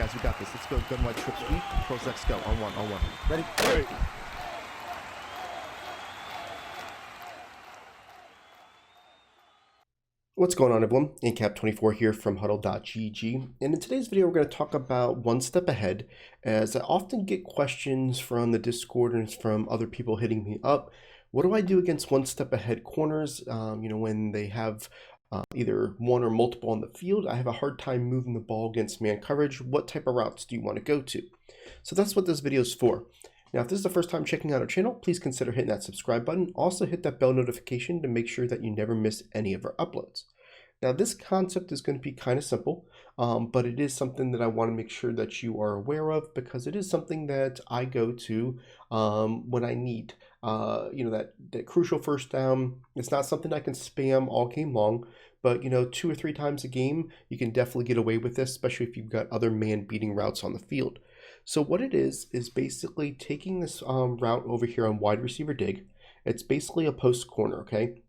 guys, we got this. Let's go. Gun wide trip sweep. Pros X go. On one. Ready? Ready. What's going on, everyone? Incap24 here from HuddleGG, and in today's video we're going to talk about one step ahead, as I often get questions from the Discord and from other people hitting me up. What do I do against one step ahead corners? When they have either one or multiple on the field, I have a hard time moving the ball against man coverage. What type of routes do you want to go to? So that's what this video is for. Now, if this is the first time checking out our channel, please consider hitting that subscribe button. Also hit that bell notification to make sure that you never miss any of our uploads. Now, this concept is going to be kind of simple, but it is something that I want to make sure that you are aware of, because it is something that I go to when I need, that crucial first down. It's not something I can spam all game long, but 2 or 3 times a game, you can definitely get away with this, especially if you've got other man-beating routes on the field. So what it is basically taking this route over here on wide receiver dig. It's basically a post corner, okay?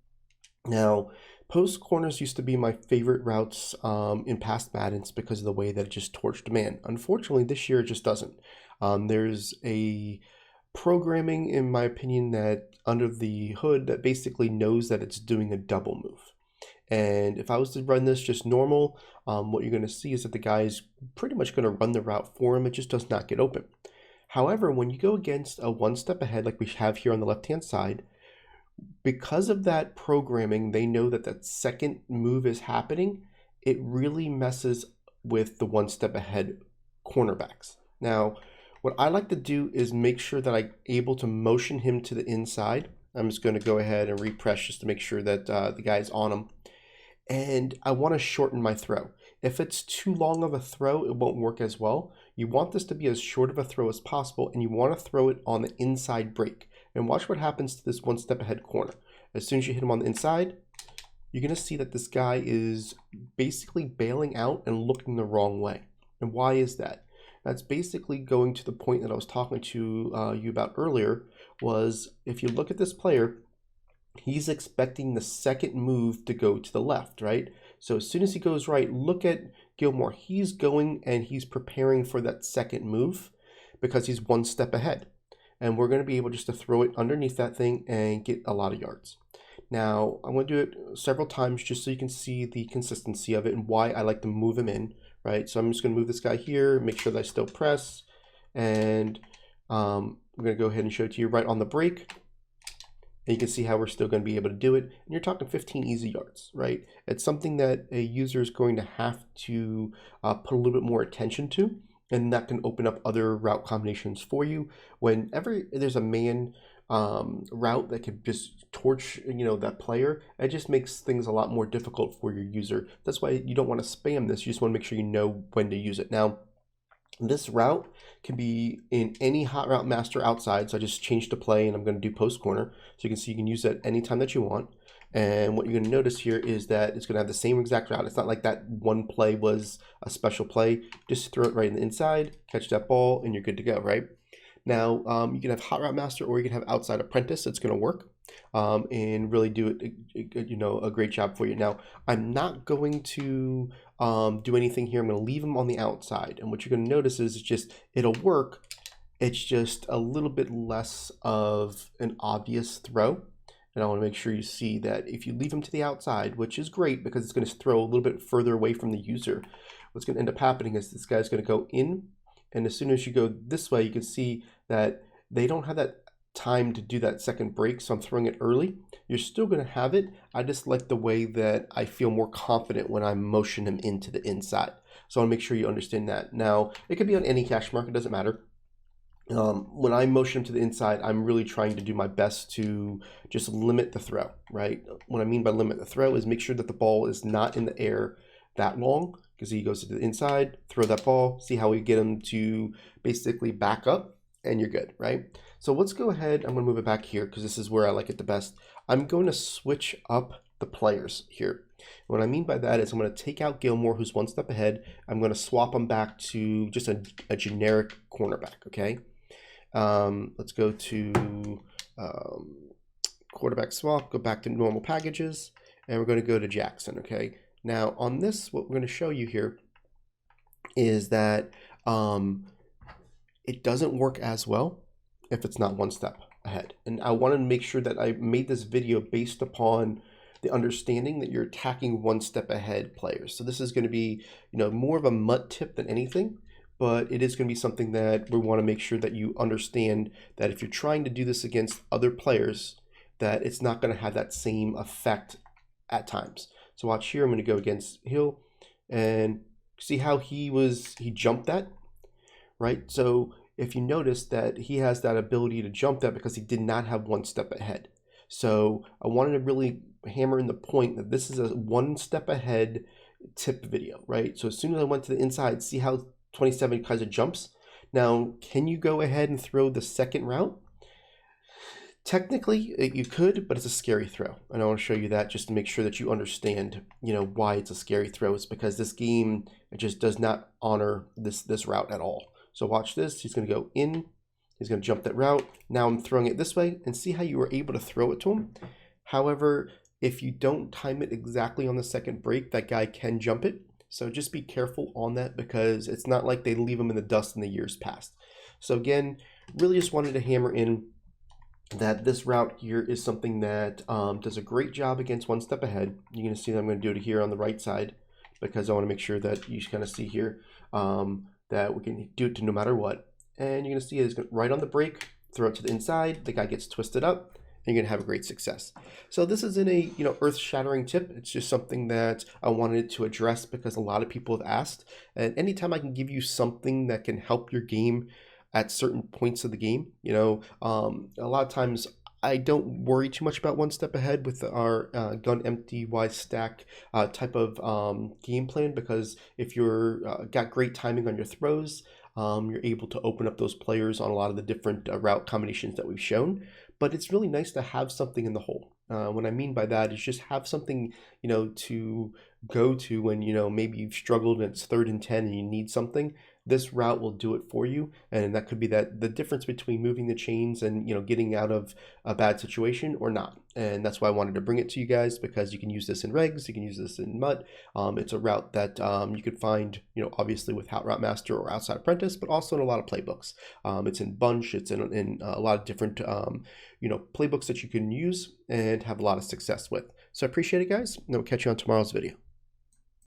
Now, post corners used to be my favorite routes in past Maddens because of the way that it just torched man. Unfortunately, this year it just doesn't. There's a programming, in my opinion, that under the hood that basically knows that it's doing a double move. And if I was to run this just normal, what you're going to see is that the guy is pretty much going to run the route for him. It just does not get open. However, when you go against a one step ahead like we have here on the left-hand side, because of that programming, they know that that second move is happening. It really messes with the one step ahead cornerbacks. Now, what I like to do is make sure that I'm able to motion him to the inside. I'm just going to go ahead and repress just to make sure that the guy's on him. And I want to shorten my throw. If it's too long of a throw, it won't work as well. You want this to be as short of a throw as possible, and you want to throw it on the inside break. And watch what happens to this one step ahead corner. As soon as you hit him on the inside, you're going to see that this guy is basically bailing out and looking the wrong way. And why is that? That's basically going to the point that I was talking to you about earlier, was if you look at this player, he's expecting the second move to go to the left, right? So as soon as he goes right, look at Gilmore. He's going and he's preparing for that second move because he's one step ahead. And we're going to be able just to throw it underneath that thing and get a lot of yards. Now, I'm going to do it several times just so you can see the consistency of it and why I like to move him in, right? So I'm just going to move this guy here, make sure that I still press, and I'm going to go ahead and show it to you right on the break. And you can see how we're still going to be able to do it. And you're talking 15 easy yards, right? It's something that a user is going to have to put a little bit more attention to. And that can open up other route combinations for you. Whenever there's a man route that could just torch, that player, it just makes things a lot more difficult for your user. That's why you don't want to spam this. You just want to make sure you know when to use it. Now, this route can be in any hot route master outside. So I just changed to play and I'm going to do post corner. So you can see you can use that anytime that you want. And what you're going to notice here is that it's going to have the same exact route. It's not like that one play was a special play. Just throw it right in the inside, catch that ball, and you're good to go, right? Now, you can have Hot Route Master or you can have Outside Apprentice. It's going to work and really do a great job for you. Now, I'm not going to do anything here. I'm going to leave them on the outside. And what you're going to notice is it'll work. It's just a little bit less of an obvious throw. And I want to make sure you see that if you leave them to the outside, which is great because it's going to throw a little bit further away from the user, what's going to end up happening is this guy's going to go in. And as soon as you go this way, you can see that they don't have that time to do that second break. So I'm throwing it early. You're still going to have it. I just like the way that I feel more confident when I motion him into the inside. So I want to make sure you understand that. Now, it could be on any cash mark. It doesn't matter. When I motion him to the inside, I'm really trying to do my best to just limit the throw, right? What I mean by limit the throw is make sure that the ball is not in the air that long, because he goes to the inside, throw that ball, see how we get him to basically back up, and you're good, right? So let's go ahead. I'm going to move it back here because this is where I like it the best. I'm going to switch up the players here. What I mean by that is I'm going to take out Gilmore, who's one step ahead. I'm going to swap him back to just a generic cornerback, okay? Let's go to quarterback swap, go back to normal packages, and we're going to go to Jackson, okay? Now on this, what we're going to show you here is that It doesn't work as well if it's not one step ahead. And I wanted to make sure that I made this video based upon the understanding that you're attacking one step ahead players. So this is going to be, more of a MUT tip than anything, but it is going to be something that we want to make sure that you understand that if you're trying to do this against other players, that it's not going to have that same effect at times. So watch here, I'm going to go against Hill and see how he jumped that, right? So if you notice that he has that ability to jump that because he did not have one step ahead. So I wanted to really hammer in the point that this is a one step ahead tip video, right? So as soon as I went to the inside, see how 27 kind of jumps. Now, can you go ahead and throw the second route? Technically, you could, but it's a scary throw. And I want to show you that just to make sure that you understand, why it's a scary throw. It's because this game just does not honor this route at all. So watch this. He's going to go in. He's going to jump that route. Now I'm throwing it this way, and see how you were able to throw it to him. However, if you don't time it exactly on the second break, that guy can jump it. So just be careful on that because it's not like they leave him in the dust in the years past. So again, really just wanted to hammer in that this route here is something that does a great job against one step ahead. You're going to see that I'm going to do it here on the right side because I want to make sure that you kind of see here that we can do it to no matter what. And you're going to see it's right on the break, throw it to the inside, the guy gets twisted up, and you're going to have a great success. So this isn't a earth-shattering tip. It's just something that I wanted to address because a lot of people have asked. And anytime I can give you something that can help your game at certain points of the game, a lot of times I don't worry too much about one step ahead with our gun empty wide stack type of game plan, because if you're got great timing on your throws, you're able to open up those players on a lot of the different route combinations that we've shown. But it's really nice to have something in the hole. What I mean by that is just have something, to go to when, maybe you've struggled and it's 3rd and 10 and you need something. This route will do it for you. And that could be the difference between moving the chains and, getting out of a bad situation or not. And that's why I wanted to bring it to you guys, because you can use this in regs, you can use this in MUT. It's a route that you could find, obviously with Route Master or Outside Apprentice, but also in a lot of playbooks. It's in Bunch, it's in a lot of different, playbooks that you can use and have a lot of success with. So I appreciate it, guys, and we'll catch you on tomorrow's video.